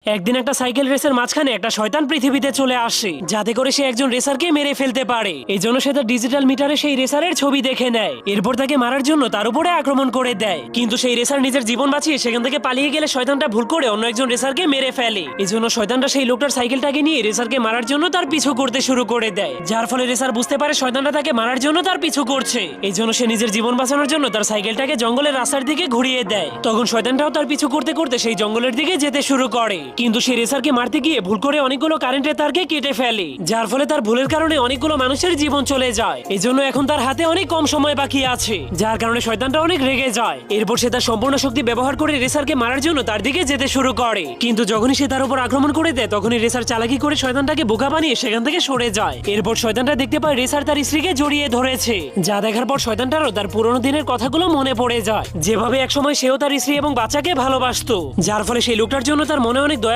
একদিন একটা সাইকেল রেসের মাঝখানে একটা শয়তান পৃথিবীতে চলে আসে, যাতে করে সে একজন রেসারকে মেরে ফেলতে পারে। এই জন্য সে তার ডিজিটাল মিটারে সেই রেসারের ছবি দেখে নেয়। এরপর তাকে মারার জন্য তার উপরে আক্রমণ করে দেয়, কিন্তু সেই রেসার নিজের জীবন বাঁচিয়ে সেখান থেকে পালিয়ে গেলে শয়তানটা ভুল করে অন্য একজন রেসারকে মেরে ফেলে। এই জন্য শয়তানটা সেই লোকটার সাইকেলটাকে নিয়ে রেসারকে মারার জন্য তার পিছু করতে শুরু করে দেয়, যার ফলে রেসার বুঝতে পারে শয়তানটা তাকে মারার জন্য তার পিছু করছে। এই জন্য সে নিজের জীবন বাঁচানোর জন্য তার সাইকেলটাকে জঙ্গলের রাস্তার দিকে ঘুরিয়ে দেয়। তখন শয়তানটাও তার পিছু করতে করতে সেই জঙ্গলের দিকে যেতে শুরু করে, কিন্তু সেই রেসারকে মারতে গিয়ে ভুল করে অনেকগুলো কারেন্টের তারকে কেটে ফেলে, যার ফলে তার ভুলের কারণে অনেকগুলো মানুষের জীবন চলে যায়। এই জন্য এখন তার হাতে অনেক কম সময় বাকি আছে, যার কারণে শয়তানটা অনেক রেগে যায়। এরপর সে তার সম্পূর্ণ শক্তি ব্যবহার করে রেসারকে মারার জন্য তার দিকে যেতে শুরু করে, কিন্তু যখনই সে তার উপর আক্রমণ করে দেয় তখনই রেসার চালাকি করে শয়তানটাকে বোকা বানিয়ে সেখান থেকে সরে যায়। এরপর শয়তানটা দেখতে পায় রেসার তার স্ত্রীকে জড়িয়ে ধরেছে, যা দেখার পর শয়তানটারও তার পুরোনো দিনের কথাগুলো মনে পড়ে যায়, যেভাবে একসময় সেও তার স্ত্রী এবং বাচ্চাকে ভালোবাসতো। যার ফলে সেই লোকটার জন্য তার মনে অনেক